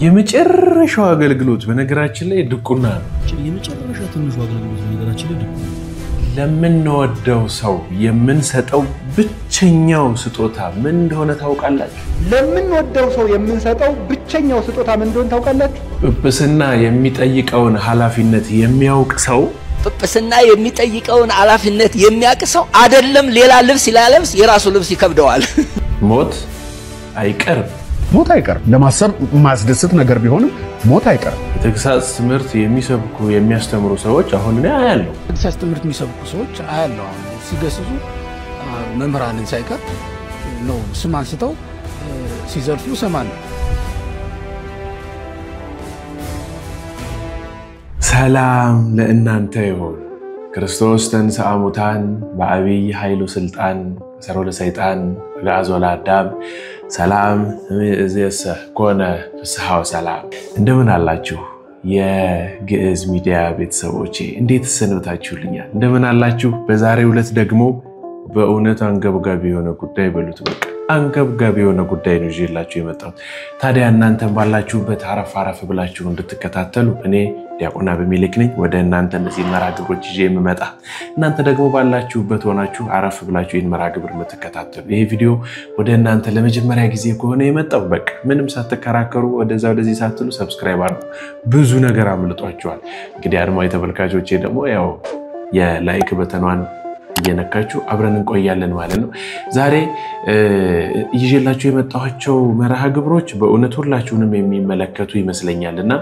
የመጨረሻው አገልግሎት በነገራችን ላይ ድቁና ነው። የመጨረሻው ትንሹ አገልግሎት በነገራችን ላይ ድቁና ለምንወደው ሰው የምንሰጠው ብቸኛው ስጦታ ምን እንደሆነ ታውቃላችሁ? ለምንወደው ሰው የምንሰጠው ብቸኛው ስጦታ ምን እንደሆነ ታውቃላችሁ? ጵጵስና የሚጠይቀውን ኃላፊነት የሚያውቅ ሰው ጵጵስና የሚጠይቀውን ኃላፊነት የሚያውቅ ሰው አይደለም ሌላ ልብስ ይላለብስ የራሱ ልብስ ይከብደዋል። ሞት አይቀርም። ሞት አይቀርም። ለማሰብ ማስደስት ነገር ቢሆንም ሞት አይቀርም። የተግሳጽ ትምህርት የሚሰብኩ የሚያስተምሩ ሰዎች አሁን እኔ አያለሁ። ተግሳጽ ትምህርት የሚሰብኩ ሰዎች አያለሁ። ሲገስጹ መምህራንን ሳይቀር ነው ስም አንስተው ሲዘልፉ ሰማለሁ። ሰላም ለእናንተ ይሁን። ክርስቶስ ተንሥአ እሙታን በዐቢይ ኃይሉ ሥልጣን አሰሮ ለሰይጣን ወገአዞ ለአዳም ሰላም እምይእዜሰ ኮነ ፍስሐ ወሰላም። እንደምን አላችሁ የግዕዝ ሚዲያ ቤተሰቦቼ? እንዴት ሰንብታችሁልኛል? እንደምን አላችሁ? በዛሬው ዕለት ደግሞ በእውነት አንገብጋቢ የሆነ ጉዳይ በሉት በቃ አንገብጋቢ የሆነ ጉዳይ ነው ይዤላችሁ የመጣሁት። ታዲያ እናንተም ባላችሁበት አረፍ ብላችሁ እንድትከታተሉ እኔ ዲያቆን አቤሜሌክ ነኝ ወደ እናንተ እነዚህ መርሃ ግብሮች ይዤ የምመጣ። እናንተ ደግሞ ባላችሁበት ሆናችሁ አረፍ ብላችሁ ይህን መርሃ ግብር የምትከታተሉ። ይሄ ቪዲዮ ወደ እናንተ ለመጀመሪያ ጊዜ ከሆነ የመጣው በቃ ምንም ሳትከራከሩ ወደዚህ ሳትሉ ሰብስክራይብ አድርጉ። ብዙ ነገር አምልጧችኋል። እንግዲህ አድማጭ ተመልካቾቼ ደግሞ ያው የላይክ በተኗን እየነካችሁ አብረን እንቆያለን ማለት ነው። ዛሬ ይዤላችሁ የመጣኋቸው መርሃ ግብሮች በእውነት ሁላችሁንም የሚመለከቱ ይመስለኛልና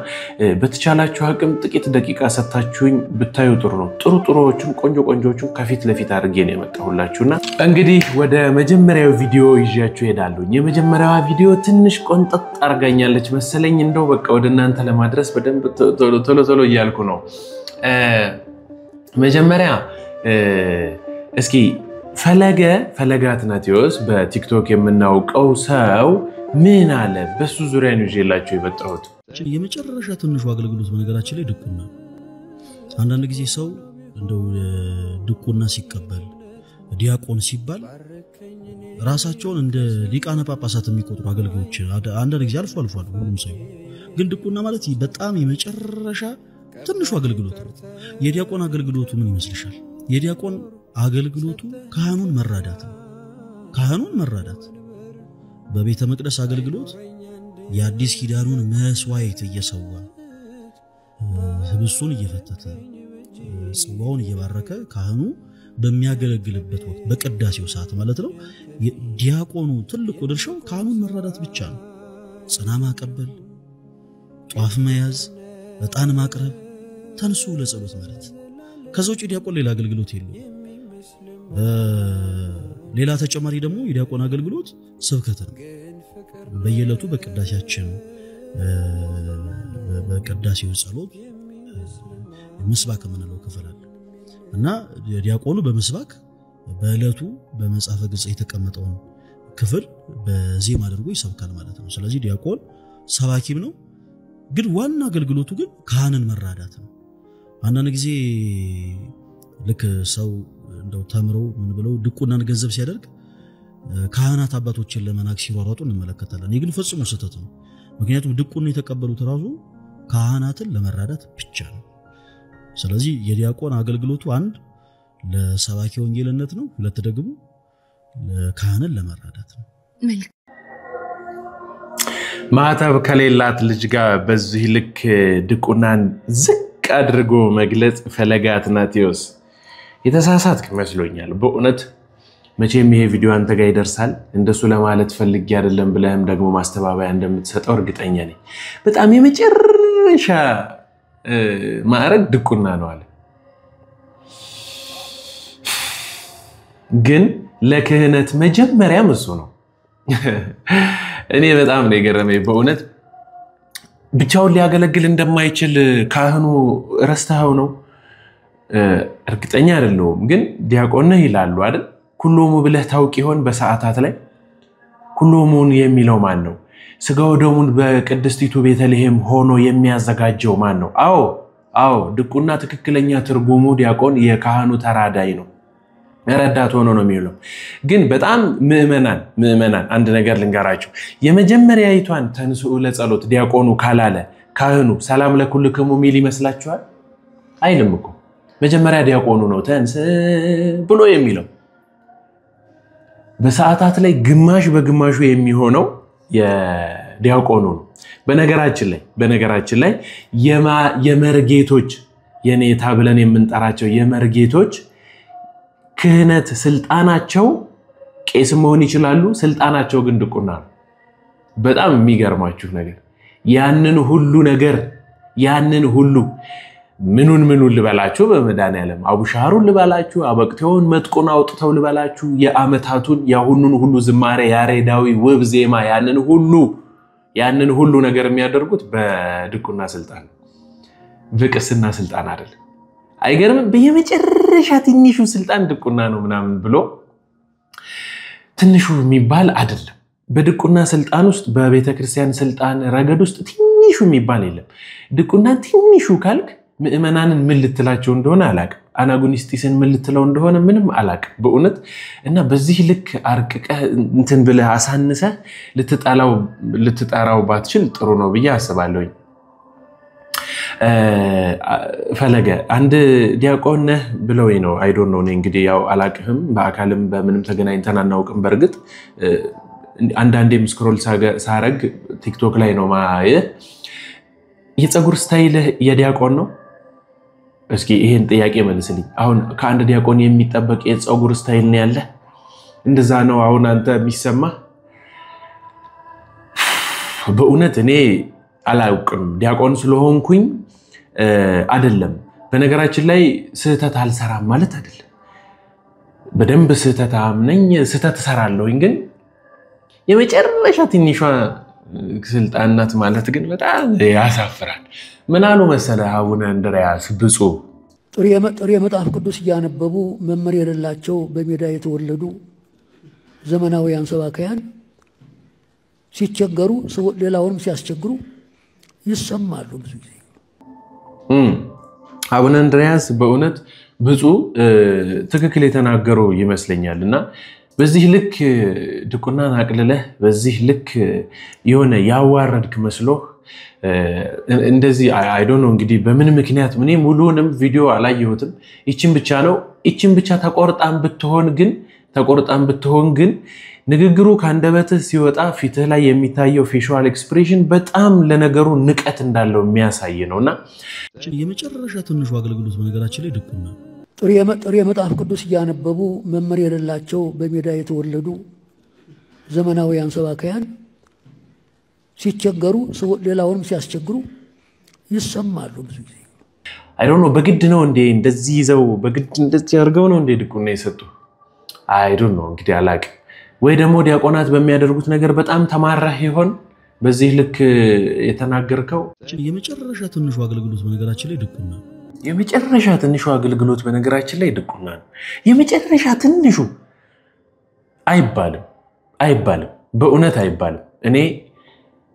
በተቻላችሁ አቅም ጥቂት ደቂቃ ሰጣችሁኝ ብታዩ ጥሩ ነው። ጥሩዎቹን ቆንጆቹን ከፊት ለፊት አድርጌ ነው የመጣሁላችሁና እንግዲህ ወደ መጀመሪያው ቪዲዮ ይዣችሁ ሄዳለሁ። የመጀመሪያዋ ቪዲዮ ትንሽ ቆንጠጥ አርጋኛለች መሰለኝ። እንደው በቃ ወደ እናንተ ለማድረስ በደንብ ቶሎ እያልኩ ነው። መጀመሪያ እስኪ ፈለገ አትናቴዎስ በቲክቶክ የምናውቀው ሰው ምን አለ? በሱ ዙሪያ ነው ይዤላችሁ የመጣሁት። የመጨረሻ ትንሹ አገልግሎት በነገራችን ላይ ድቁና። አንዳንድ ጊዜ ሰው እንደው ድቁና ሲቀበል ዲያቆን ሲባል ራሳቸውን እንደ ሊቃነ ጳጳሳት የሚቆጥሩ አገልጋዮች አንዳንድ ጊዜ አልፎ ሁሉም ሰው ግን ድቁና ማለት በጣም የመጨረሻ ትንሹ አገልግሎት ነው። የዲያቆን አገልግሎቱ ምን ይመስልሻል? የዲያቆን አገልግሎቱ ካህኑን መራዳት ነው። ካህኑን መራዳት በቤተ መቅደስ አገልግሎት የአዲስ ኪዳኑን መስዋዕት እየሰዋ ህብስቱን እየፈተተ ጽዋውን እየባረከ ካህኑ በሚያገለግልበት ወቅት በቅዳሴው ሰዓት ማለት ነው። ዲያቆኑ ትልቁ ድርሻው ካህኑን መራዳት ብቻ ነው። ጽና ማቀበል፣ ጧፍ መያዝ፣ ዕጣን ማቅረብ፣ ተንሱ ለጸሎት ማለት ከዛው ዲያቆን ሌላ አገልግሎት የለውም። ሌላ ተጨማሪ ደግሞ የዲያቆን አገልግሎት ስብከት ነው። በየለቱ በቅዳሴያችን በቅዳሴው ጸሎት ምስባክ ምንለው ክፍል አለ እና ዲያቆኑ በመስባክ በእለቱ በመጽሐፈ ግዕዝ የተቀመጠውን ክፍል በዜማ አድርጎ ይሰብካል ማለት ነው። ስለዚህ ዲያቆን ሰባኪም ነው፣ ግን ዋና አገልግሎቱ ግን ካህንን መራዳት ነው። አንዳንድ ጊዜ ልክ ሰው እንደው ተምረው ምን ብለው ድቁናን ገንዘብ ሲያደርግ ካህናት አባቶችን ለመናቅ ሲሯሯጡ እንመለከታለን። ይህ ግን ፈጽሞ ስህተት ነው። ምክንያቱም ድቁና የተቀበሉት ራሱ ካህናትን ለመራዳት ብቻ ነው። ስለዚህ የዲያቆን አገልግሎቱ አንድ ለሰባኪ ወንጌልነት ነው፣ ሁለት ደግሞ ለካህንን ለመራዳት ነው። ማዕተብ ከሌላት ልጅ ጋር በዚህ ልክ ድቁናን ዝቅ አድርጎ መግለጽ ፈለገ አትናቴዎስ የተሳሳትክ መስሎኛል በእውነት። መቼም ይሄ ቪዲዮ አንተ ጋር ይደርሳል እንደሱ ለማለት ፈልጌ አይደለም ብለህም ደግሞ ማስተባበያ እንደምትሰጠው እርግጠኛ ነኝ። በጣም የመጨረሻ ማዕረግ ድቁና ነው አለ። ግን ለክህነት መጀመሪያም እሱ ነው። እኔ በጣም ነው የገረመኝ በእውነት። ብቻውን ሊያገለግል እንደማይችል ካህኑ ረስተኸው ነው? እርግጠኛ አይደለሁም። ግን ዲያቆን ነህ ይላሉ አይደል? ኩሎሙ ብለህ ታውቅ ይሆን? በሰዓታት ላይ ኩሎሙን የሚለው ማን ነው? ስጋው ደሙን በቅድስቲቱ ቤተልሔም ሆኖ የሚያዘጋጀው ማን ነው? አዎ ድቁና ትክክለኛ ትርጉሙ ዲያቆን የካህኑ ተራዳይ ነው። ረዳት ሆኖ ነው የሚውለው። ግን በጣም ምእመናን አንድ ነገር ልንገራችሁ። የመጀመሪያይቷን ተንሥኡ ለጸሎት ዲያቆኑ ካላለ ካህኑ ሰላም ለኩልክሙ ሚል ይመስላችኋል? አይልም እኮ። መጀመሪያ ዲያቆኑ ነው ተንስ ብሎ የሚለው። በሰዓታት ላይ ግማሽ በግማሹ የሚሆነው የዲያቆኑ ነው። በነገራችን ላይ የመርጌቶች የኔታ ብለን የምንጠራቸው የመርጌቶች ክህነት ስልጣናቸው ቄስ መሆን ይችላሉ። ስልጣናቸው ግን ድቁና ነው። በጣም የሚገርማችሁ ነገር ያንን ሁሉ ምኑን ልበላችሁ በመድኃኒዓለም አቡሻሩን ልበላችሁ አበቅቴውን መጥቁን አውጥተው ልበላችሁ የአመታቱን ያሁኑን ሁሉ ዝማሬ ያሬዳዊ ውብ ዜማ ያንን ሁሉ ነገር የሚያደርጉት በድቁና ስልጣን በቅስና ስልጣን አይደለም። አይገርምም? በየመጨረሻ ትንሹ ስልጣን ድቁና ነው ምናምን ብሎ ትንሹ የሚባል አይደለም። በድቁና ስልጣን ውስጥ በቤተ ክርስቲያን ስልጣን ረገድ ውስጥ ትንሹ የሚባል የለም። ድቁና ትንሹ ካልክ ምእመናንን ምን ልትላቸው እንደሆነ አላቅም። አናጉኒስጢስን ምን ልትለው እንደሆነ ምንም አላቅም በእውነት። እና በዚህ ልክ አርቅቀህ እንትን ብለህ አሳንሰህ ልትጠራው ባትችል ጥሩ ነው ብዬ አስባለሁኝ። ፈለገ አንድ ዲያቆን ነህ ብለውኝ ነው። አይ ዶንት ኖ እኔ እንግዲህ ያው አላቅህም፣ በአካልም በምንም ተገናኝተን አናውቅም። በርግጥ አንዳንዴም ስክሮል ሳረግ ቲክቶክ ላይ ነው ማየህ። የፀጉር ስታይል የዲያቆን ነው? እስኪ ይሄን ጥያቄ መልስልኝ። አሁን ከአንድ ዲያቆን የሚጠበቅ የፀጉር ስታይል ነው ያለ? እንደዛ ነው አሁን አንተ የሚሰማ? በእውነት እኔ አላውቅም። ዲያቆን ስለሆንኩኝ አይደለም። በነገራችን ላይ ስህተት አልሰራም ማለት አይደለም። በደንብ ስህተታም ነኝ፣ ስህተት እሰራለሁኝ። ግን የመጨረሻ ትንሿ ስልጣን ናት ማለት ግን በጣም ያሳፍራል። ምን አሉ መሰለ አቡነ እንድርያስ ብፁዕ ጥሬ መጽሐፍ ቅዱስ እያነበቡ መምህር የሌላቸው በሜዳ የተወለዱ ዘመናዊያን ሰባክያን ሲቸገሩ ሌላውንም ሲያስቸግሩ ይሰማሉ ብዙ ጊዜ። አቡነ እንድርያስ በእውነት ብፁዕ ትክክል የተናገሩ ይመስለኛልና በዚህ ልክ ድቁናን አቅልለህ በዚህ ልክ የሆነ ያዋረድክ መስሎህ እንደዚህ አይ ዶንት ኖ እንግዲህ በምን ምክንያት እኔ ሙሉንም ቪዲዮ አላየሁትም። ይችን ብቻ ተቆርጣን ብትሆን ግን ንግግሩ ካንደበትህ ሲወጣ ፊትህ ላይ የሚታየው ፌሻል ኤክስፕሬሽን በጣም ለነገሩ ንቀት እንዳለው የሚያሳይ ነውና የመጨረሻ ትንሹ አገልግሎት በነገራችን ላይ ድቁና ጥሬ መጽሐፍ ቅዱስ እያነበቡ መምህር የሌላቸው በሜዳ የተወለዱ ዘመናዊያን ሰባክያን ሲቸገሩ ሌላውንም ሲያስቸግሩ ይሰማሉ ብዙ ጊዜ። አይ ዶንት ኖ በግድ ነው እንዴ እንደዚህ ይዘው በግድ እንደዚህ አድርገው ነው እንዴ ድቁና የሰጡ? አይ ዶንት ኖ እንግዲህ አላቅም። ወይ ደግሞ ዲያቆናት በሚያደርጉት ነገር በጣም ተማራህ ይሆን በዚህ ልክ የተናገርከው? የመጨረሻ ትንሹ አገልግሎት በነገራችን ላይ ድቁና የመጨረሻ ትንሹ አገልግሎት በነገራችን ላይ ድቁና ነው። የመጨረሻ ትንሹ አይባልም በእውነት አይባልም። እኔ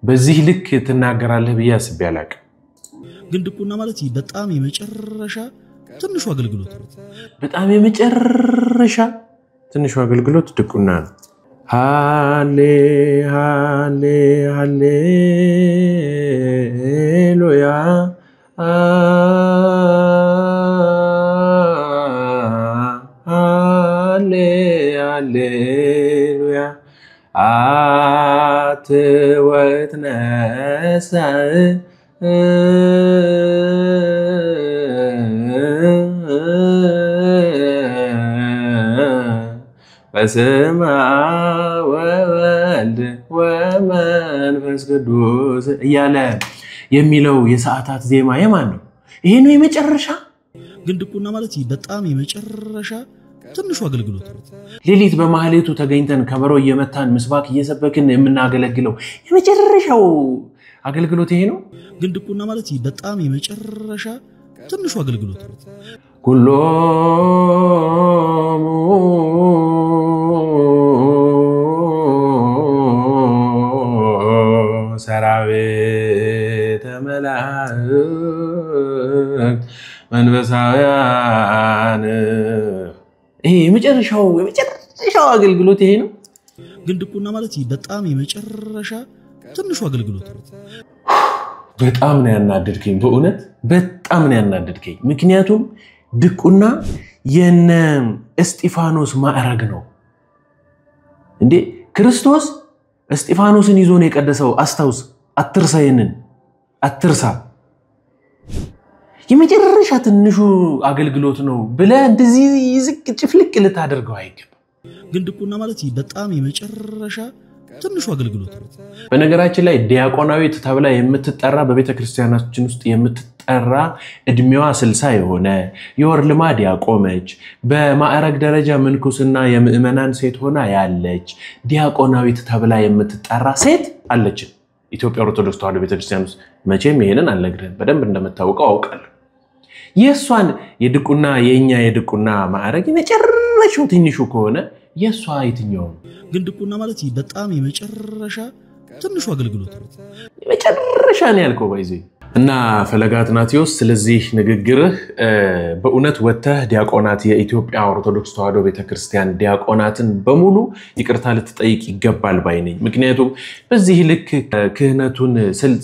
በዚህ ልክ ትናገራለህ ብዬ አስቤ አላቅም። ግን ድቁና ማለት በጣም የመጨረሻ ትንሹ አገልግሎት ነው። በጣም የመጨረሻ ትንሹ አገልግሎት ድቁና ነው። ሃሌ ሃሌ ሃሌሉያ ሃሌሉያ አትወትነሳ በስመ አብ ወወልድ ወመንፈስ ቅዱስ እያለ የሚለው የሰዓታት ዜማ የማን ነው? ይሄ ነው የመጨረሻ። ግን ድቁና ማለት በጣም የመጨረሻ ትንሹ አገልግሎት ነው። ሌሊት በማህሌቱ ተገኝተን ከበሮ እየመታን ምስባክ እየሰበክን የምናገለግለው የመጨረሻው አገልግሎት ይሄ ነው። ግን ድቁና ማለት በጣም የመጨረሻ ትንሹ አገልግሎት ነው። ኩሎሙ ሰራዊተ መላእክት መንፈሳውያን ይሄ የመጨረሻው አገልግሎት ይሄ ነው። ግን ድቁና ማለት በጣም የመጨረሻ ትንሹ አገልግሎት ነው። በጣም ነው ያናደድከኝ፣ በእውነት በጣም ነው ያናደድከኝ። ምክንያቱም ድቁና የነ እስጢፋኖስ ማዕረግ ነው እንዴ። ክርስቶስ እስጢፋኖስን ይዞ ነው የቀደሰው። አስታውስ፣ አትርሳ፣ ይሄንን አትርሳ። የመጨረሻ ትንሹ አገልግሎት ነው ብለህ እንደዚህ ዝቅ ጭፍልቅ ልታደርገው አይገባም። ግን ድቁና ማለት በጣም የመጨረሻ ትንሹ አገልግሎት ነው። በነገራችን ላይ ዲያቆናዊት ተብላ የምትጠራ በቤተክርስቲያናችን ውስጥ የምትጠራ እድሜዋ 60 የሆነ የወር ልማድ ያቆመች በማዕረግ ደረጃ ምንኩስና የምእመናን ሴት ሆና ያለች ዲያቆናዊት ተብላ የምትጠራ ሴት አለች ኢትዮጵያ ኦርቶዶክስ ተዋሕዶ ቤተክርስቲያን ውስጥ። መቼም ይሄንን አልነግርህም፣ በደንብ እንደምታውቀው አውቃለሁ። የሷን የድቁና የኛ የድቁና ማዕረግ የመጨረሻው ትንሹ ከሆነ የሷ የትኛው? ግን ድቁና ማለት በጣም የመጨረሻ ትንሹ አገልግሎት ነው። የመጨረሻ ነው ያልከው ባይዜ እና ፈለገ አትናቴዎስ፣ ስለዚህ ንግግርህ በእውነት ወተህ ዲያቆናት የኢትዮጵያ ኦርቶዶክስ ተዋሕዶ ቤተክርስቲያን ዲያቆናትን በሙሉ ይቅርታ ልትጠይቅ ይገባል ባይ ነኝ። ምክንያቱም በዚህ ልክ ክህነቱን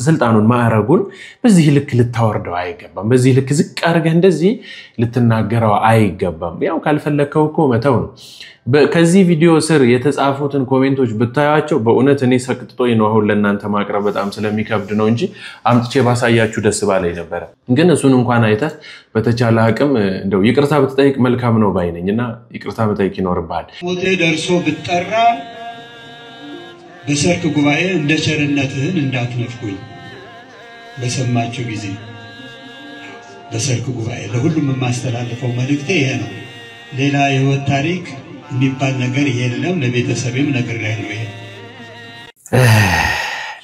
ስልጣኑን ማዕረጉን በዚህ ልክ ልታወርደው አይገባም። በዚህ ልክ ዝቅ አድርገህ እንደዚህ ልትናገረው አይገባም። ያው ካልፈለከው እኮ መተው ነው። ከዚህ ቪዲዮ ስር የተጻፉትን ኮሜንቶች ብታያቸው በእውነት እኔ ሰቅጥጦኝ ነው አሁን ለእናንተ ማቅረብ በጣም ስለሚከብድ ነው እንጂ አምጥቼ ባሳያችሁ ደስ ባለኝ ነበር። ግን እሱን እንኳን አይተህ በተቻለ አቅም እንደው ይቅርታ ብትጠይቅ መልካም ነው ባይ ነኝና ይቅርታ መጠየቅ ይኖርብሃል። ሞቴ ደርሶ ብትጠራ በሰርክ ጉባኤ እንደ ቸርነትህን እንዳትነፍኩኝ በሰማችሁ ጊዜ በሰርክ ጉባኤ ለሁሉም የማስተላልፈው መልእክቴ ይሄ ነው። ሌላ የህይወት ታሪክ የሚባል ነገር የለም። ለቤተሰብም ነገር ላይ ነው ይሄ።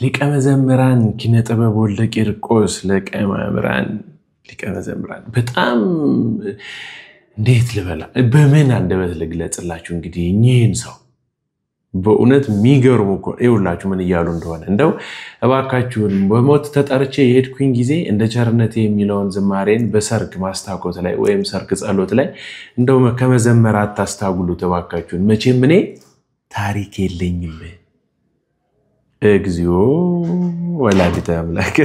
ሊቀ መዘምራን ኪነ ጥበብ ወልደ ቂርቆስ ሊቀ መዘምራን በጣም እንዴት ልበላ በምን አንደበት ልግለጽላችሁ? እንግዲህ እኚህን ሰው በእውነት የሚገርሙ እኮ ይውላችሁ ምን እያሉ እንደሆነ። እንደው እባካችሁን በሞት ተጠርቼ የሄድኩኝ ጊዜ እንደ ቸርነቴ የሚለውን ዝማሬን በሰርግ ማስታኮት ላይ ወይም ሰርግ ጸሎት ላይ እንደው ከመዘመር አታስታጉሉት እባካችሁን። መቼም እኔ ታሪክ የለኝም። እግዚኦ ወላዲተ አምላክ።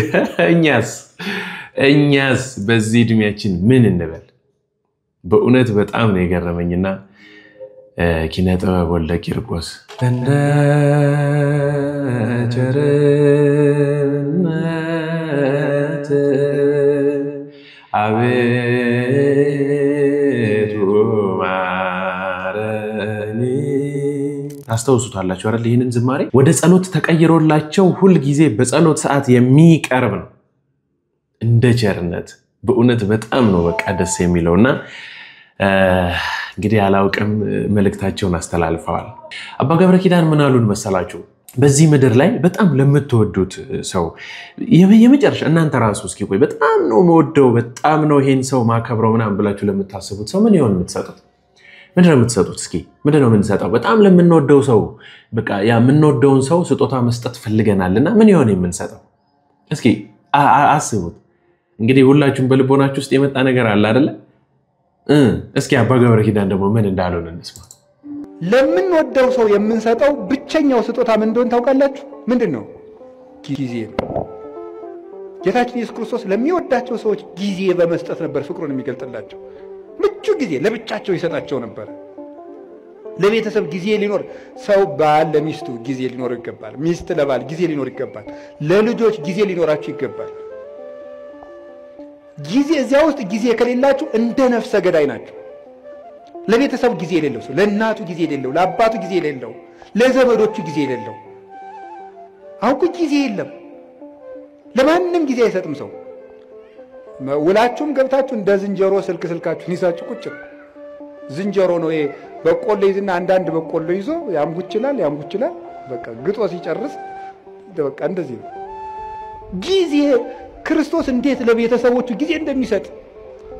እኛስ በዚህ እድሜያችን ምን እንበል? በእውነት በጣም ነው የገረመኝና ኪነ ጥበብ ወልደ ቂርቆስ እንደ ቸርነት አቤቱ ማረኒ። ታስታውሱታላችሁ አይደል? ይህንን ዝማሬ ወደ ጸሎት ተቀይሮላቸው ሁል ጊዜ በጸሎት ሰዓት የሚቀርብ ነው። እንደ ቸርነት በእውነት በጣም ነው በቃ ደስ የሚለውና እንግዲህ አላውቅም መልእክታቸውን አስተላልፈዋል። አባ ገብረ ኪዳን ምን አሉን መሰላችሁ? በዚህ ምድር ላይ በጣም ለምትወዱት ሰው የመጨረሻ እናንተ ራሱ እስኪ ቆይ በጣም ነው መወደው በጣም ነው ይሄን ሰው ማከብረው ምናምን ብላችሁ ለምታስቡት ሰው ምን ይሆን የምትሰጡት? ምንድነው የምትሰጡት? እስኪ ምንድነው የምንሰጠው? በጣም ለምንወደው ሰው በቃ ያ የምንወደውን ሰው ስጦታ መስጠት ፈልገናልና ምን ይሆን የምንሰጠው? እስኪ አስቡት። እንግዲህ ሁላችሁም በልቦናችሁ ውስጥ የመጣ ነገር አለ አይደለ? እስኪ አባ ገብረ ኪዳን ደግሞ ምን እንዳሉን እንስማ። ለምንወደው ሰው የምንሰጠው ብቸኛው ስጦታ ምን እንደሆነ ታውቃላችሁ? ምንድነው? ጊዜ ነው። ጌታችን ኢየሱስ ክርስቶስ ለሚወዳቸው ሰዎች ጊዜ በመስጠት ነበር ፍቅሩን የሚገልጥላቸው። ምቹ ጊዜ ለብቻቸው ይሰጣቸው ነበር። ለቤተሰብ ጊዜ ሊኖር ሰው ባል ለሚስቱ ጊዜ ሊኖር ይገባል። ሚስት ለባል ጊዜ ሊኖር ይገባል። ለልጆች ጊዜ ሊኖራቸው ይገባል። ጊዜ እዚያ ውስጥ ጊዜ ከሌላችሁ እንደ ነፍሰ ገዳይ ናችሁ። ለቤተሰብ ጊዜ የሌለው ሰው፣ ለእናቱ ጊዜ የሌለው፣ ለአባቱ ጊዜ የሌለው፣ ለዘመዶቹ ጊዜ የሌለው አሁን ጊዜ የለም። ለማንም ጊዜ አይሰጥም ሰው። ውላችሁም ገብታችሁ እንደ ዝንጀሮ ስልካችሁን ይዛችሁ ቁጭ ነው። ዝንጀሮ ነው ይሄ። በቆሎ ይዝና አንዳንድ በቆሎ ይዞ ያምጉችላል። በቃ ግጦ ሲጨርስ በቃ እንደዚህ ነው። ጊዜ ክርስቶስ እንዴት ለቤተሰቦቹ ጊዜ እንደሚሰጥ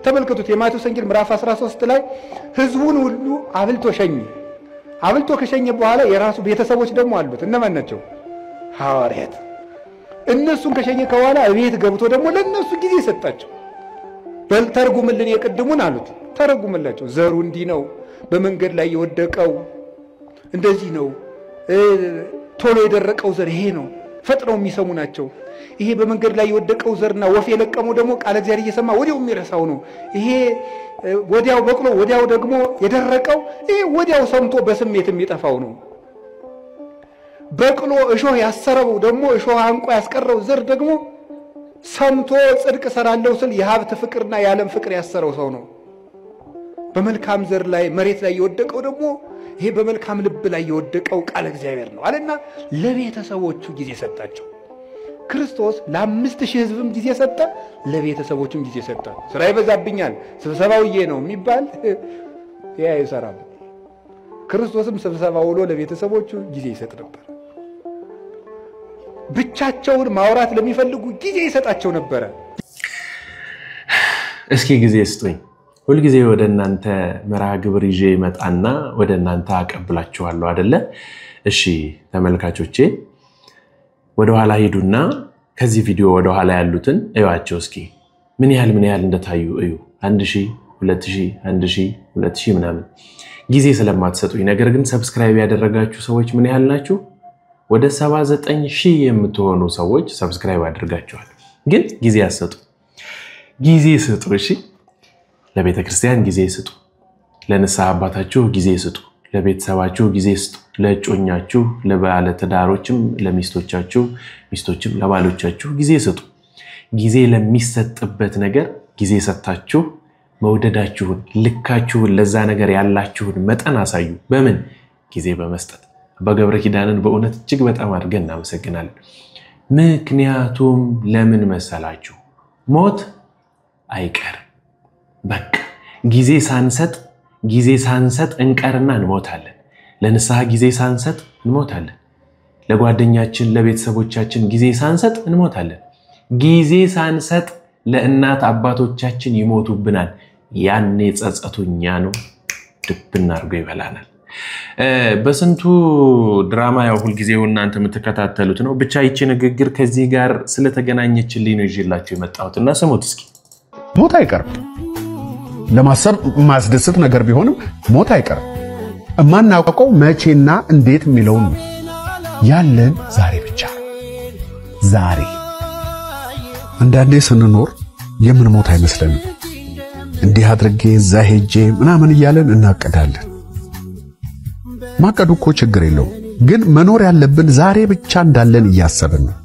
ተመልከቱት። የማቴዎስ ወንጌል ምዕራፍ 13 ላይ ህዝቡን ሁሉ አብልቶ ሸኘ። አብልቶ ከሸኘ በኋላ የራሱ ቤተሰቦች ደግሞ አሉት። እነማን ናቸው? ሐዋርያት። እነሱን ከሸኘ በኋላ ቤት ገብቶ ደግሞ ለነሱ ጊዜ ሰጣቸው። በል ተርጉምልን የቅድሙን አሉት። ተረጉምላቸው። ዘሩ እንዲህ ነው፣ በመንገድ ላይ የወደቀው እንደዚህ ነው ቶሎ የደረቀው ዘር ይሄ ነው ፈጥነው የሚሰሙ ናቸው ይሄ በመንገድ ላይ የወደቀው ዘርና ወፍ የለቀመው ደግሞ ቃል እግዚአብሔር እየሰማ ወዲያው የሚረሳው ነው ይሄ ወዲያው በቅሎ ወዲያው ደግሞ የደረቀው ይሄ ወዲያው ሰምቶ በስሜት የሚጠፋው ነው በቅሎ እሾህ ያሰረው ደግሞ እሾህ አንቆ ያስቀረው ዘር ደግሞ ሰምቶ ጽድቅ ሰራለው ስል የሀብት ፍቅርና የዓለም ፍቅር ያሰረው ሰው ነው በመልካም ዘር ላይ መሬት ላይ የወደቀው ደግሞ ይሄ በመልካም ልብ ላይ የወደቀው ቃል እግዚአብሔር ነው አለና ለቤተሰቦቹ ጊዜ ሰጣቸው ክርስቶስ ለ5000 ህዝብም ጊዜ ሰጠ ለቤተሰቦቹም ጊዜ ሰጠ ስራ ይበዛብኛል ስብሰባውዬ ነው የሚባል ያ ይሰራል ክርስቶስም ስብሰባው ውሎ ለቤተሰቦቹ ጊዜ ይሰጥ ነበር ብቻቸውን ማውራት ለሚፈልጉ ጊዜ ይሰጣቸው ነበር እስኪ ጊዜ ስጡኝ ሁሉ ጊዜ ወደ እናንተ መርሃ ግብር ይዤ መጣና ወደ እናንተ አቀብላችኋለሁ አይደለ እሺ ተመልካቾቼ ወደ ኋላ ሄዱና ከዚህ ቪዲዮ ወደ ኋላ ያሉትን እዩዋቸው እስኪ ምን ያህል እንደታዩ እዩ 1000 2000 1000 2000 ምናምን ጊዜ ስለማትሰጡኝ ነገር ግን ሰብስክራይብ ያደረጋችሁ ሰዎች ምን ያህል ናችሁ ወደ 79000 የምትሆኑ ሰዎች ሰብስክራይብ አድርጋችኋል ግን ጊዜ አሰጡ ጊዜ ስጡ እሺ ለቤተ ክርስቲያን ጊዜ ስጡ ለንስሐ አባታችሁ ጊዜ ስጡ ለቤተሰባችሁ ጊዜ ስጡ ለጮኛችሁ ለባለ ተዳሮችም ለሚስቶቻችሁ ሚስቶችም ለባሎቻችሁ ጊዜ ስጡ ጊዜ ለሚሰጥበት ነገር ጊዜ ሰጣችሁ መውደዳችሁን ልካችሁን ለዛ ነገር ያላችሁን መጠን አሳዩ በምን ጊዜ በመስጠት በገብረ ኪዳንን በእውነት እጅግ በጣም አድርገን እናመሰግናለን ምክንያቱም ለምን መሰላችሁ ሞት አይቀር በቃ ጊዜ ሳንሰጥ እንቀርና እንሞታለን ለንስሐ ጊዜ ሳንሰጥ እንሞታለን ለጓደኛችን ለቤተሰቦቻችን ጊዜ ሳንሰጥ እንሞታለን ጊዜ ሳንሰጥ ለእናት አባቶቻችን ይሞቱብናል ያኔ ጸጸቱኛ ነው ድብና አርጎ ይበላናል በስንቱ ድራማ ያው ሁሉ ጊዜው እናንተ የምትከታተሉት ነው ብቻ ይቺ ንግግር ከዚህ ጋር ስለተገናኘችልኝ ነው ይዤላችሁ የመጣሁትና ስሙት እስኪ ሞት አይቀርም ለማሰብ ማስደስት ነገር ቢሆንም ሞት አይቀርም እማናውቀው መቼና እንዴት የሚለውን ያለን ዛሬ ብቻ ዛሬ አንዳንዴ ስንኖር የምንሞት አይመስለንም እንዲህ አድርጌ ዛሄጄ ምናምን እያለን እናቀዳለን ማቀዱ እኮ ችግር የለው ግን መኖር ያለብን ዛሬ ብቻ እንዳለን እያሰብን ነው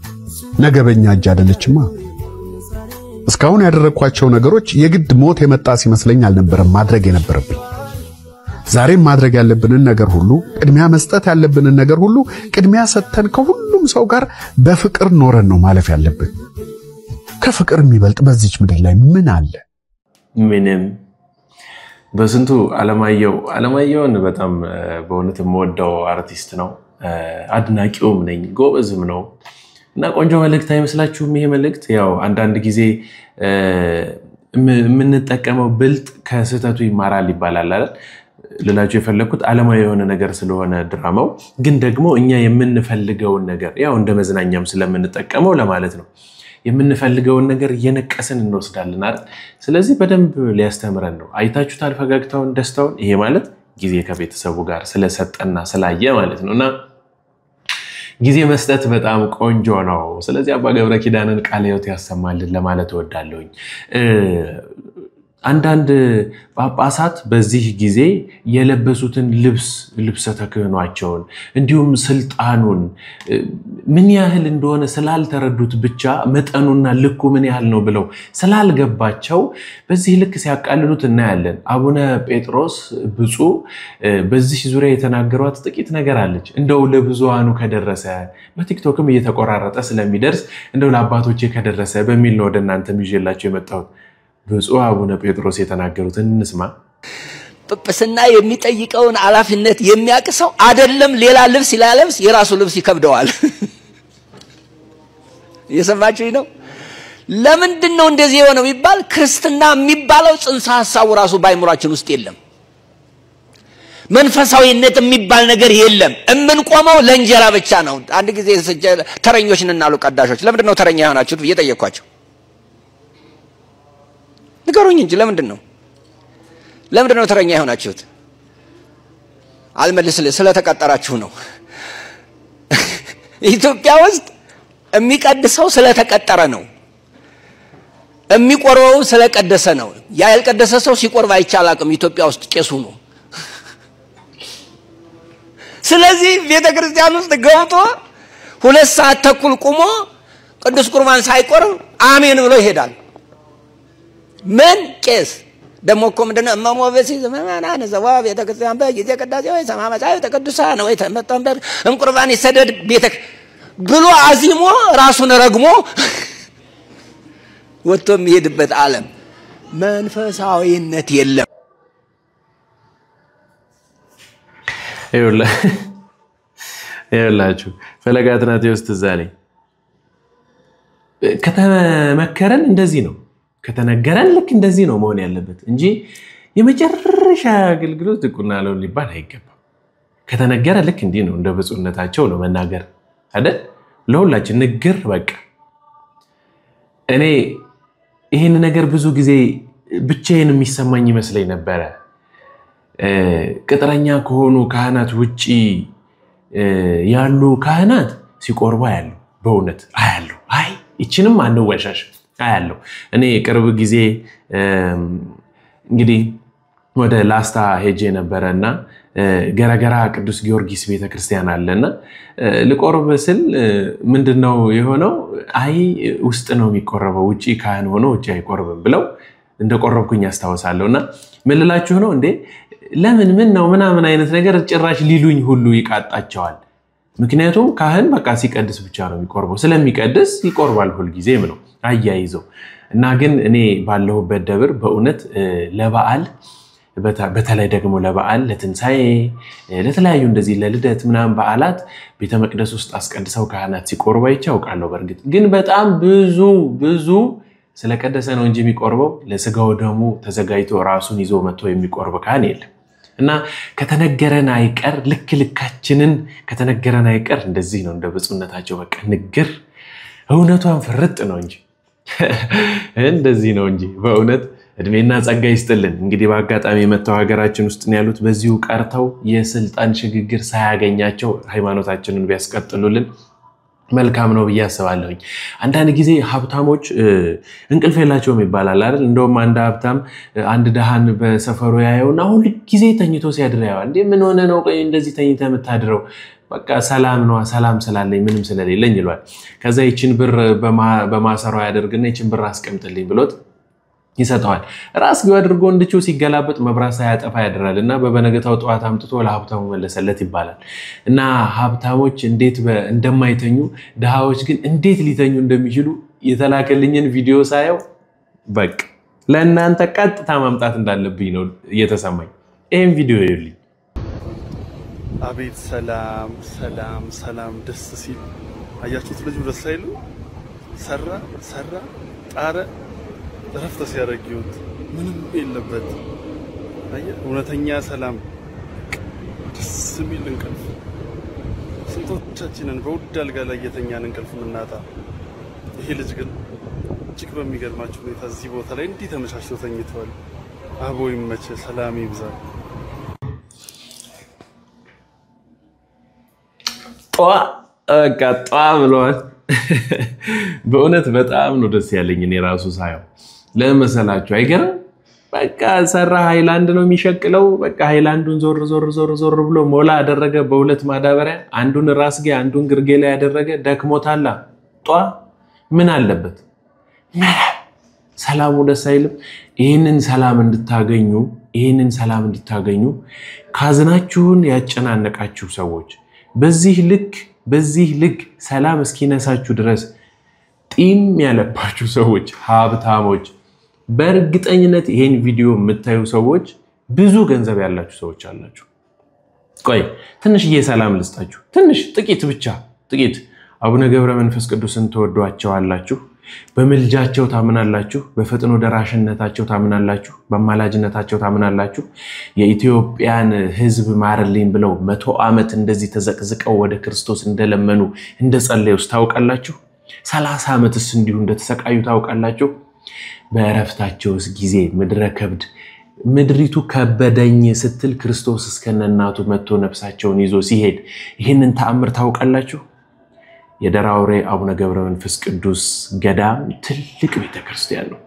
ነገ በእኛ እጅ አይደለችማ እስካሁን ያደረኳቸው ነገሮች የግድ ሞት የመጣ ሲመስለኝ አልነበረም ማድረግ የነበረብኝ ዛሬም ማድረግ ያለብንን ነገር ሁሉ ቅድሚያ መስጠት ያለብንን ነገር ሁሉ ቅድሚያ ሰጥተን ከሁሉም ሰው ጋር በፍቅር ኖረን ነው ማለፍ ያለብን ከፍቅር የሚበልጥ በዚች ምድር ላይ ምን አለ ምንም በስንቱ አለማየሁን በጣም በእውነት የምወደው አርቲስት ነው አድናቂውም ነኝ ጎበዝም ነው እና ቆንጆ መልእክት አይመስላችሁም ይሄ መልእክት ያው አንዳንድ ጊዜ የምንጠቀመው ብልጥ ከስህተቱ ይማራል ይባላል አይደል ለላችሁ የፈለኩት ዓለማዊ የሆነ ነገር ስለሆነ ድራማው ግን ደግሞ እኛ የምንፈልገውን ነገር ያው እንደ መዝናኛም ስለምንጠቀመው ለማለት ነው የምንፈልገውን ነገር እየነቀስን እንወስዳለን አይደል ስለዚህ በደንብ ሊያስተምረን ነው አይታችሁታል ፈገግታውን ደስታውን ይሄ ማለት ጊዜ ከቤተሰቡ ጋር ስለሰጠና ስላየ ማለት ነውና ጊዜ መስጠት በጣም ቆንጆ ነው ስለዚህ አባ ገብረ ኪዳንን ቃለ ሕይወት ያሰማልን ለማለት ወዳለሁኝ አንዳንድ ጳጳሳት በዚህ ጊዜ የለበሱትን ልብሰ ተክህኗቸውን እንዲሁም ስልጣኑን ምን ያህል እንደሆነ ስላልተረዱት ብቻ መጠኑና ልኩ ምን ያህል ነው ብለው ስላልገባቸው በዚህ ልክ ሲያቃልሉት እናያለን አቡነ ጴጥሮስ ብፁዕ በዚህ ዙሪያ የተናገሯት ጥቂት ነገር አለች እንደው ለብዙሃኑ ከደረሰ በቲክቶክም እየተቆራረጠ ስለሚደርስ እንደው ለአባቶቼ ከደረሰ በሚል ነው ወደናንተ ይዤላችሁ የመጣሁት ብፁዕ አቡነ ጴጥሮስ የተናገሩትን እንስማ ጵጵስና የሚጠይቀውን ኃላፊነት የሚያቅሰው አይደለም ሌላ ልብስ ይላለብስ የራሱ ልብስ ይከብደዋል እየሰማችሁኝ ነው ለምንድነው እንደዚህ የሆነው ይባል ክርስትና የሚባለው ጽንሰ ሐሳቡ ራሱ ባይምሯችን ውስጥ የለም መንፈሳዊነት የሚባል ነገር የለም እምንቆመው ለእንጀራ ብቻ ነው አንድ ጊዜ ተረኞች ነን አሉ ቀዳሾች ለምንድነው ተረኛ ሆናችሁት እየጠየኳቸው ንገሩኝ እንጂ ለምንድነው ተረኛ ሆናችሁት አልመልስልህ ስለተቀጠራችሁ ነው። ኢትዮጵያ ውስጥ የሚቀድሰው ስለተቀጠረ ነው። የሚቆርበው ስለቀደሰ ነው። ያ ያልቀደሰ ሰው ሲቆርብ አይቻላቅም ኢትዮጵያ ውስጥ ቄሱ ነው። ስለዚህ ቤተክርስቲያን ውስጥ ገብቶ 2 ሰዓት ተኩል ቆሞ ቅዱስ ቁርባን ሳይቆርብ አሜን ብሎ ይሄዳል። ምን ቄስ ደሞ እኮ ምንድነው እማሞበሲ ዘመናና ዘዋ ቤተክርስቲያን በጊዜ ቅዳሴ ወይ ሰማመጻዊ ተቀድሳን ወይ ተመጣንበር እንቁርባን ይሰደድ ቤተክ ብሎ አዚሞ ራሱን ረግሞ ወጥቶ የሚሄድበት ዓለም መንፈሳዊነት የለም። ይኸውላችሁ ፈለገ አትናቴዎስ ትዛኔ ከተመከረን እንደዚህ ነው፣ ከተነገረን ልክ እንደዚህ ነው መሆን ያለበት እንጂ የመጨረሻ አገልግሎት ድቁና ነው ሊባል አይገባም። ከተነገረ ልክ እንዲህ ነው፣ እንደ ብፁዕነታቸው ነው መናገር አይደል? ለሁላችን ንግር በቃ። እኔ ይሄን ነገር ብዙ ጊዜ ብቻዬን የሚሰማኝ ይመስለኝ ነበር። ቅጥረኛ ከሆኑ ካህናት ውጪ ያሉ ካህናት ሲቆርቡ ያሉ በእውነት አያለሁ። አይ እቺንም አንወሻሽ አያለሁ። እኔ ቅርብ ጊዜ እንግዲህ ወደ ላስታ ሄጄ ነበርና ገረገራ ቅዱስ ጊዮርጊስ ቤተክርስቲያን አለና ልቆርብ ስል ምንድነው የሆነው? አይ ውስጥ ነው የሚቆረበው ውጪ ካህን ሆኖ ውጪ አይቆርብም ብለው እንደቆረብኩኝ አስታውሳለሁና ምን ልላችሁ ነው እንዴ? ለምን ምን ነው ምናምን አይነት ነገር ጭራሽ ሊሉኝ ሁሉ ይቃጣቸዋል። ምክንያቱም ካህን በቃ ሲቀድስ ብቻ ነው የሚቆርበው፣ ስለሚቀድስ ይቆርባል ሁሉ ጊዜም ነው አያይዘው። እና ግን እኔ ባለሁበት ደብር በእውነት ለበዓል በተለይ ደግሞ ለበዓል ለትንሳኤ ለተለያዩ እንደዚህ ለልደት ምናምን በዓላት ቤተ መቅደስ ውስጥ አስቀድሰው ካህናት ሲቆርቡ አይቻውቃለሁ። በርግጥ ግን በጣም ብዙ ስለቀደሰ ነው እንጂ የሚቆርበው ለስጋው ደሙ ተዘጋጅቶ ራሱን ይዞ መጥቶ የሚቆርብ ካህን የለም። እና ከተነገረን አይቀር ልክ ልካችንን ከተነገረን አይቀር እንደዚህ ነው እንደ ብፁዕነታቸው በቃ ንግር እውነቷን ፍርጥ ነው እንጂ እንደዚህ ነው እንጂ በእውነት እድሜና ጸጋ ይስጥልን። እንግዲህ በአጋጣሚ መተው ሀገራችን ውስጥ ነው ያሉት በዚሁ ቀርተው የስልጣን ሽግግር ሳያገኛቸው ሃይማኖታችንን ቢያስቀጥሉልን መልካም ነው ብዬ አስባለሁኝ። አንዳንድ ጊዜ ሀብታሞች እንቅልፍ የላቸውም ይባላል አይደል? እንደውም አንድ ሀብታም አንድ ደሃን በሰፈሩ ያየውና ሁሉ ጊዜ ተኝቶ ሲያድር ያዋል። እንዴ ምን ሆነ ነው ቆይ እንደዚህ ተኝተ የምታድረው? በቃ ሰላም ነው ሰላም ስላለኝ ምንም ስለሌለኝ ይሏል። ከዛ ይችን ብር በማሰሯ ያደርግና ይችን ብር አስቀምጥልኝ ብሎት ይሰጣዋል። ራስጌው አድርጎ እንድቹ ሲገላበጥ መብራት ሳያጠፋ ያድራልና በበነገታው ጠዋት አምጥቶ ለሀብታሙ መለሰለት ይባላል። እና ሀብታሞች እንዴት እንደማይተኙ ድሃዎች ግን እንዴት ሊተኙ እንደሚችሉ የተላከልኝን ቪዲዮ ሳየው በቃ ለእናንተ ቀጥታ ማምጣት እንዳለብኝ ነው እየተሰማኝ። ይሄን ቪዲዮ ይዩልኝ። አቤት ሰላም ሰላም ሰላም ደስ ሲል አያችሁት? ልጅ ደስ አይሉ ሰራ ጣረ ረፍተ ሲያረጊውት ምንም የለበት። አየ እውነተኛ ሰላም ደስ የሚል እንቅልፍ። ስንቶቻችንን በውድ አልጋ ላይ የተኛን እንቅልፍ ምናጣ። ይሄ ልጅ ግን እጅግ በሚገርማችሁ ሁኔታ እዚህ ቦታ ላይ እንዲህ ተመቻችቶ ተኝቷል። አቦ ይመች፣ ሰላም ይብዛ። ጧ ብሏል። በእውነት በጣም ነው ደስ ያለኝ እኔ ራሱ ሳየው። ለመሰላችሁ አይገርም? በቃ ሰራ ሃይላንድ ነው የሚሸቅለው። በቃ ሃይላንዱን ዞር ብሎ ሞላ አደረገ በሁለት ማዳበሪያ። አንዱን ራስጌ አንዱን ግርጌ ላይ ያደረገ ደክሞታላ። ጧ ምን አለበት? ሰላሙ ደስ አይልም? ይሄንን ሰላም እንድታገኙ ካዝናችሁን ያጨናነቃችሁ ሰዎች በዚህ ልክ ሰላም እስኪነሳችሁ ድረስ ጢም ያለባችሁ ሰዎች ሀብታሞች በእርግጠኝነት ይሄን ቪዲዮ የምታዩ ሰዎች ብዙ ገንዘብ ያላችሁ ሰዎች አላችሁ። ቆይ ትንሽዬ ሰላም ልስጣችሁ። ጥቂት ብቻ አቡነ ገብረ መንፈስ ቅዱስን ተወዷቸዋላችሁ። በመልጃቸው ታምናላችሁ፣ በፈጥኖ ደራሽነታቸው ታምናላችሁ፣ በማላጅነታቸው ታምናላችሁ። የኢትዮጵያን ሕዝብ ማርልኝ ብለው 100 ዓመት እንደዚህ ተዘቅዝቀው ወደ ክርስቶስ እንደለመኑ እንደጸለዩስ ታውቃላችሁ። 30 ዓመትስ እንዲሁ እንደተሰቃዩ ታውቃላችሁ። በእረፍታቸውስ ጊዜ ምድረ ከብድ ምድሪቱ ከበደኝ ስትል ክርስቶስ እስከነናቱ መጥቶ ነፍሳቸውን ይዞ ሲሄድ ይሄንን ተአምር ታውቃላችሁ? የደራውሬ አቡነ ገብረ መንፈስ ቅዱስ ገዳም ትልቅ ቤተክርስቲያን ነው።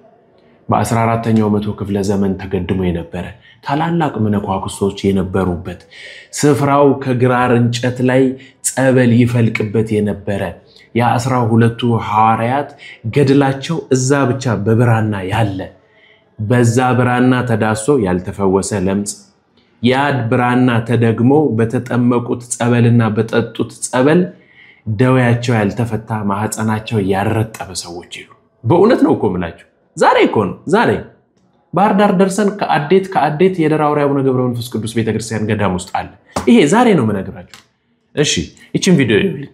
በ14ኛው መቶ ክፍለ ዘመን ተገድሞ የነበረ ታላላቅ መነኮሳቶች የነበሩበት ስፍራው ከግራር እንጨት ላይ ጸበል ይፈልቅበት የነበረ የ12ቱ ሐዋርያት ገድላቸው እዛ ብቻ በብራና ያለ በዛ ብራና ተዳሶ ያልተፈወሰ ለምጽ ያድ ብራና ተደግሞ በተጠመቁት ጸበልና በጠጡት ጸበል ደዌያቸው ያልተፈታ ማህፀናቸው ያረጠበ ሰዎች ይሉ በእውነት ነው እኮ ምላችሁ ዛሬ እኮ ነው ዛሬ ባህር ዳር ደርሰን ከአዴት የደራውሬ አቡነ ገብረ መንፈስ ቅዱስ ቤተክርስቲያን ገዳም ውስጥ አለ ይሄ ዛሬ ነው መነግራችሁ እሺ እቺን ቪዲዮ ይኸውልኝ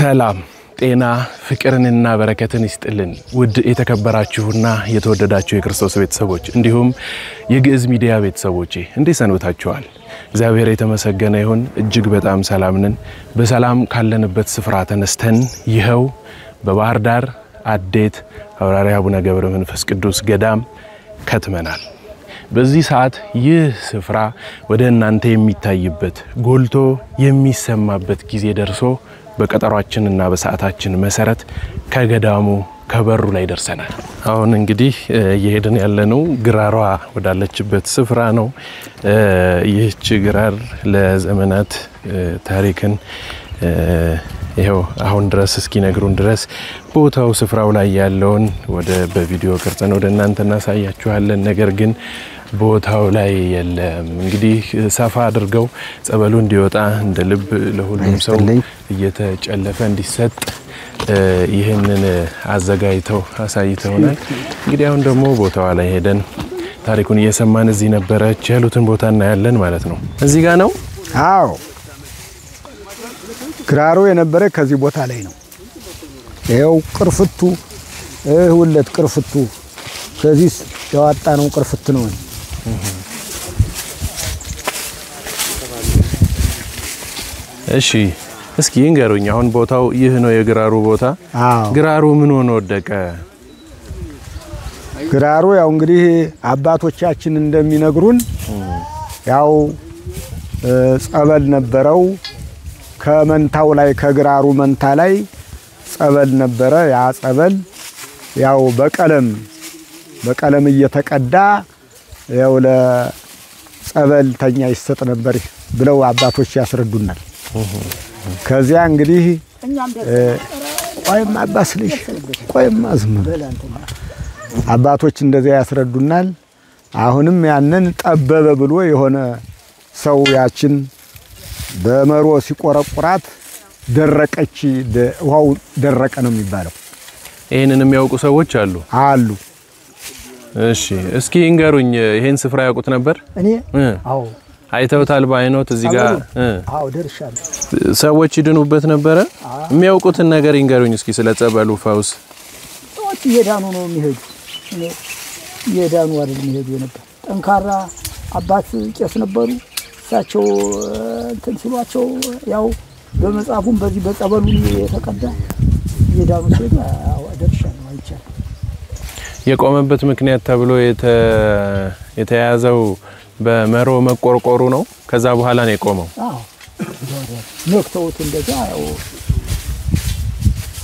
ሰላም ጤና ፍቅርንና በረከትን ይስጥልን ውድ የተከበራችሁና የተወደዳችሁ የክርስቶስ ቤተሰቦች እንዲሁም የግዕዝ ሚዲያ ቤተሰቦች እንዴት ሰንብታችኋል እግዚአብሔር የተመሰገነ ይሁን እጅግ በጣም ሰላም ነን በሰላም ካለንበት ስፍራ ተነስተን ይሄው በባህር ዳር አዴት ሐዋርያ አቡነ ገብረ መንፈስ ቅዱስ ገዳም ከትመናል በዚህ ሰዓት ይህ ስፍራ ወደ እናንተ የሚታይበት ጎልቶ የሚሰማበት ጊዜ ደርሶ በቀጠሯችንና በሰዓታችን መሰረት ከገዳሙ ከበሩ ላይ ደርሰናል አሁን እንግዲህ እየሄድን ያለነው ግራሯ ወዳለችበት ስፍራ ነው ይህች ግራር ለዘመናት ታሪክን ይሄው አሁን ድረስ እስኪ ነግሩን ድረስ ቦታው ስፍራው ላይ ያለውን ወደ በቪዲዮ ቀርጸን ወደ እናንተ እናሳያችኋለን ነገር ግን ቦታው ላይ የለም እንግዲህ ሰፋ አድርገው ጸበሉ እንዲወጣ እንደ ልብ ለሁሉም ሰው እየተጨለፈ እንዲሰጥ ይሄንን አዘጋጅተው አሳይተውናል እንግዲህ አሁን ደግሞ ቦታው ላይ ሄደን ታሪኩን እየሰማን እዚህ ነበረች ያሉትን ቦታ እናያለን ማለት ነው እዚህ ጋር ነው አዎ ግራሩ የነበረ ከዚህ ቦታ ላይ ነው ይሄው ቅርፍቱ ሁለት ቅርፍቱ ከዚህ ያወጣ ነው ቅርፍት ነው እሺ እስኪ እንገሩኝ አሁን ቦታው ይህ ነው የግራሩ ቦታ ግራሩ ምን ሆነ ወደቀ ግራሩ ያው እንግዲህ አባቶቻችን እንደሚነግሩን ያው ጸበል ነበረው ከመንታው ላይ ከግራሩ መንታ ላይ ጸበል ነበረ ያ ጸበል ያው በቀለም እየተቀዳ ያው ለጸበልተኛ ይሰጥ ነበር ብለው አባቶች ያስረዱናል ከዚያ እንግዲህ ቆይም አባስልሽ ቆይም አዝም አባቶች እንደዚያ ያስረዱናል አሁንም ያንን ጠበበ ብሎ የሆነ ሰው ያችን በመሮ ሲቆረቁራት ደረቀች ውሃው ደረቀ ነው የሚባለው ይሄንን የሚያውቁ ሰዎች አሉ እሺ እስኪ እንገሩኝ ይሄን ስፍራ ያውቁት ነበር እኔ አዎ አይተውታል ባይኖት እዚህ ጋር አዎ ደርሻለሁ ሰዎች ይድኑበት ነበር የሚያውቁትን ነገር እንገሩኝ እስኪ ስለ ጸበሉ ፈውስ ሰዎች እየዳኑ ነው የሚሄዱ እየዳኑ አይደል የሚሄዱ ነበር ጠንካራ አባት ቄስ ነበሩ እሳቸው እንትን ሲሏቸው ያው በመጽሐፉም በዚህ በጸበሉ የተቀዳ እየዳኑ ሲሄዱ ደርሻለሁ አይቻልም የቆመበት ምክንያት ተብሎ የተያዘው በመሮ መቆርቆሩ ነው ከዛ በኋላ ነው የቆመው አዎ ነክተውት እንደዛ ያው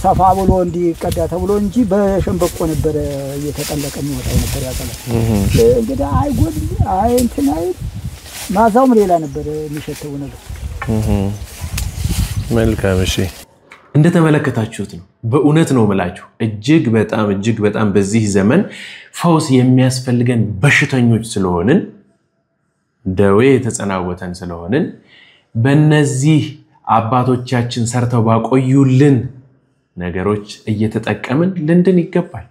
ሰፋ ብሎ እንዲቀዳ ተብሎ እንጂ በሸንበቆ ነበር እየተጠለቀ የሚወጣው ነበር ያቀለ እንግዲህ አይጎድ አይ እንትን አይ ማዛውም ሌላ ነበር የሚሸተው ነገር መልካም እሺ እንደተመለከታችሁት ነው በእውነት ነው መላችሁ እጅግ በጣም በዚህ ዘመን ፈውስ የሚያስፈልገን በሽተኞች ስለሆንን ደዌ የተጸናወተን ስለሆንን በእነዚህ አባቶቻችን ሰርተው ባቆዩልን ነገሮች እየተጠቀምን ልንድን ይገባል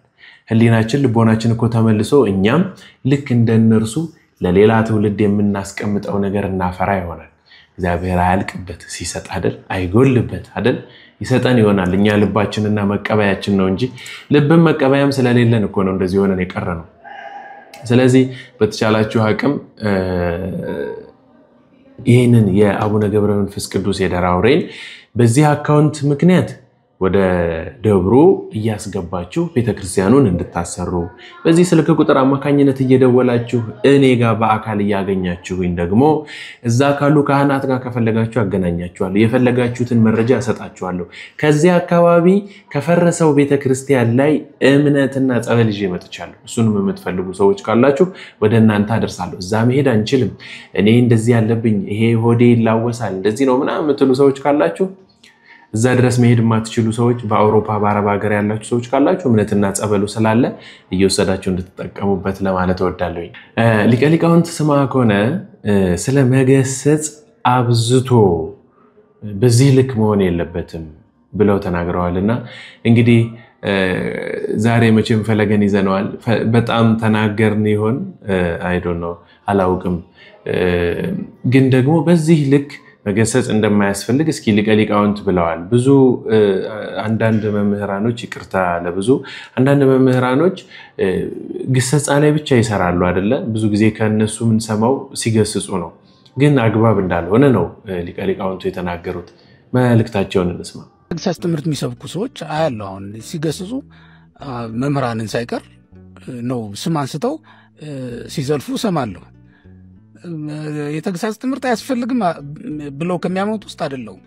ህሊናችን ልቦናችን እኮ ተመልሶ እኛም ልክ እንደነርሱ ለሌላ ትውልድ የምናስቀምጠው ነገር እናፈራ ይሆናል እግዚአብሔር አያልቅበት ሲሰጥ አይደል አይጎልበት አይደል ይሰጠን ይሆናል እኛ ልባችንና መቀበያችን ነው እንጂ ልብም መቀበያም ስለሌለን እኮ ነው እንደዚህ ሆነን የቀረነው ስለዚህ በተቻላችሁ አቅም ይሄንን የአቡነ ገብረ መንፈስ ቅዱስ የደራውሬን በዚህ አካውንት ምክንያት ወደ ደብሩ እያስገባችሁ ቤተክርስቲያኑን እንድታሰሩ በዚህ ስልክ ቁጥር አማካኝነት እየደወላችሁ እኔ ጋር በአካል እያገኛችሁኝ ደግሞ እዛ ካሉ ካህናት ጋር ከፈለጋችሁ አገናኛችኋለሁ የፈለጋችሁትን መረጃ እሰጣችኋለሁ ከዚህ አካባቢ ከፈረሰው ቤተክርስቲያን ላይ እምነትና ጸበል ይዤ መጥቻለሁ እሱንም የምትፈልጉ ሰዎች ካላችሁ ወደ እናንተ አደርሳለሁ እዛ መሄድ አንችልም እኔ እንደዚህ ያለብኝ ይሄ ሆዴ ይላወሳል እንደዚህ ነው ምናምን የምትሉ ሰዎች ካላችሁ እዛ ድረስ መሄድ የማትችሉ ሰዎች በአውሮፓ በአረብ ሀገር ያላችሁ ሰዎች ካላችሁ እምነትና ጸበሉ ስላለ እየወሰዳችሁ እንድትጠቀሙበት ለማለት እወዳለሁ ሊቀ ሊቃውንት ስምዐ ኮነ ስለ መገሰጽ አብዝቶ በዚህ ልክ መሆን የለበትም ብለው ተናግረዋልና እንግዲህ ዛሬ መቼም ፈለገን ይዘነዋል በጣም ተናገርን ይሆን አይ ዶንት ኖ አላውቅም ግን ደግሞ በዚህ ልክ መገሰጽ እንደማያስፈልግ እስኪ ሊቀ ሊቃውንት ብለዋል ብዙ አንዳንድ መምህራኖች ይቅርታ ለብዙ አንዳንድ መምህራኖች ግሰጻ ላይ ብቻ ይሰራሉ አይደለ ብዙ ጊዜ ከነሱ ምን ሰማው ሲገስጹ ነው ግን አግባብ እንዳልሆነ ነው ሊቀ ሊቃውንቱ የተናገሩት መልእክታቸውን እንስማ ተግሳጽ ትምህርት የሚሰብኩ ሰዎች አያለው አሁን ሲገስጹ መምህራንን ሳይቀር ነው ስም አንስተው ሲዘልፉ ሰማለሁ የተግሳጽ ትምህርት አያስፈልግም ብለው ከሚያመጡት ውስጥ አይደለም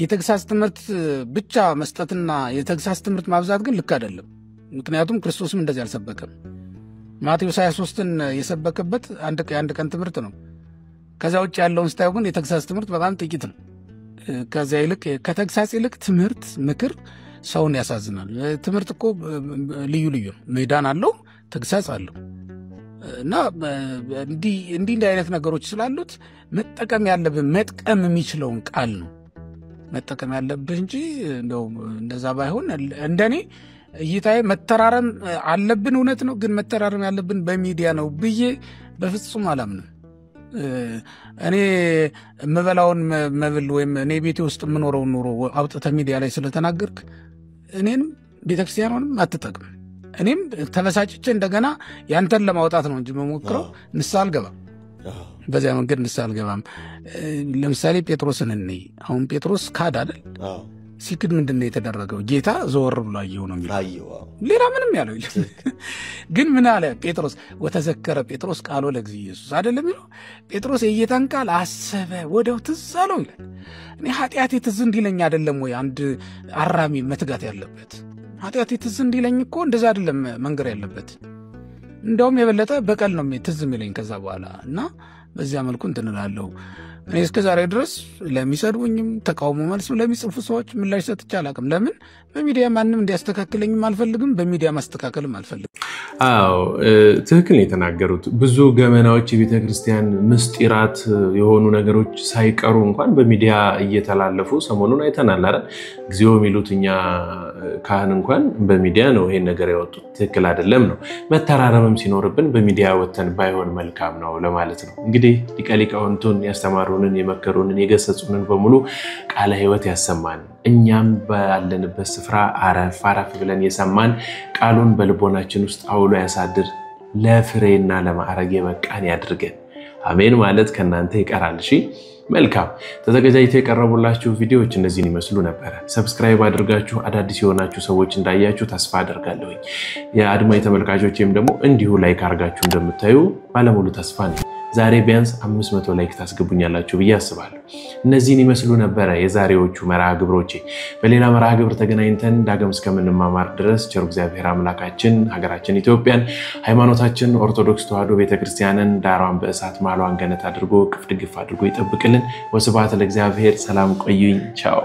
የተግሳጽ ትምህርት ብቻ መስጠትና የተግሳጽ ትምህርት ማብዛት ግን ልክ አይደለም ምክንያቱም ክርስቶስም እንደዚህ አልሰበከም ማቴዎስ 23ን የሰበከበት አንድ ቀን ትምህርት ነው ከዛ ውጭ ያለውን ስታዩ ግን የተግሳጽ ትምህርት በጣም ጥቂት ነው ከዛ ይልቅ ከተግሳጽ ይልቅ ትምህርት ምክር ሰውን ያሳዝናል ትምህርት እኮ ልዩ ልዩ ነው ሜዳን አለው ተግሳጽ አለው እና እንዲህ አይነት ነገሮች ስላሉት መጠቀም ያለብን መጥቀም የሚችለውን ቃል ነው መጠቀም ያለብን እንጂ እንደዛ ባይሆን እንደኔ እይታዬ መተራረም አለብን እውነት ነው ግን መተራረም ያለብን በሚዲያ ነው ብዬ በፍጹም አላምንም እኔ መበላውን መብል ወይም እኔ ቤቴ ውስጥ የምኖረው ኑሮ አውጥተ ሚዲያ ላይ ስለተናገርክ እኔንም ቤተክርስቲያኑንም አትጠቅም እኔም ተበሳጭቼ እንደገና ያንተን ለማውጣት ነው እንጂ መሞክረው ንስሐ አልገባም በዚያ መንገድ ንስሐ አልገባም ለምሳሌ ጴጥሮስን እንይ አሁን ጴጥሮስ ካድ አይደል ሲክድ ምንድነው የተደረገው ጌታ ዘወር ብሎ አየው ነው የሚለው ሌላ ምንም ያለው ግን ምን አለ ጴጥሮስ ወተዘከረ ጴጥሮስ ቃሉ ለእግዚእ ኢየሱስ አይደለም ይለው ጴጥሮስ የጌታን ቃል አሰበ ወደው ትዝ አለው ይላል እኔ ኃጢአቴ ትዝ እንዲለኝ አይደለም ወይ አንድ አራሚ መትጋት ያለበት ኃጢአቴ ትዝ እንዲለኝ እኮ እንደዛ አይደለም መንገር ያለበት እንደውም የበለጠ በቀል ነው ትዝ የሚለኝ ከዛ በኋላ እና በዚያ መልኩ እንትንላለሁ እኔ እስከ ዛሬ ድረስ ለሚሰድቡኝም ተቃውሞ መልስ ለሚጽፉ ሰዎች ምላሽ ሰጥቼ አላውቅም ለምን በሚዲያ ማንንም እንዲያስተካክለኝም አልፈልግም በሚዲያ ማስተካከልም አልፈልግም አዎ ትክክል የተናገሩት ብዙ ገመናዎች የቤተክርስቲያን ምስጢራት የሆኑ ነገሮች ሳይቀሩ እንኳን በሚዲያ እየተላለፉ ሰሞኑን አይተናል አይደል እግዚኦ ሚሉትኛ ካህን እንኳን በሚዲያ ነው ይሄን ነገር ያወጡት ትክክል አይደለም ነው መተራረምም ሲኖርብን በሚዲያ ወተን ባይሆን መልካም ነው ለማለት ነው እንግዲህ ሊቀ ሊቃውንቱን ያስተማሩንን የመከሩንን የገሰጹንን በሙሉ ቃለ ሕይወት ያሰማን እኛም ባለንበት ስፍራ አረፍ ብለን የሰማን ቃሉን በልቦናችን ውስጥ አውሎ ያሳድር ለፍሬና ለማዕረግ የበቃን ያድርገን አሜን ማለት ከናንተ ይቀራል እሺ መልካም ተዘጋጅተው የቀረቡላችሁ ቪዲዮዎች እነዚህን ይመስሉ ነበር ሰብስክራይብ አድርጋችሁ አዳዲስ የሆናችሁ ሰዎች እንዳያችሁ ተስፋ አደርጋለሁ የአድማጭ ተመልካቾችም ደግሞ እንዲሁ ላይክ አድርጋችሁ እንደምታዩ ባለሙሉ ተስፋ ነኝ ዛሬ ቢያንስ 500 ላይክ ታስገቡኛላችሁ ብዬ አስባለሁ እነዚህን ይመስሉ ነበር የዛሬዎቹ መርሃ ግብሮቼ በሌላ መርሃ ግብር ተገናኝተን ዳግም እስከምንማማር ድረስ ቸር እግዚአብሔር አምላካችን ሀገራችን ኢትዮጵያን ሃይማኖታችን ኦርቶዶክስ ተዋሕዶ ቤተክርስቲያንን ዳሯን በእሳት ማሏን ገነት አድርጎ ቅፍ ድግፍ አድርጎ ይጠብቅልን ወስብሐት ለእግዚአብሔር ሰላም ቆዩኝ ቻው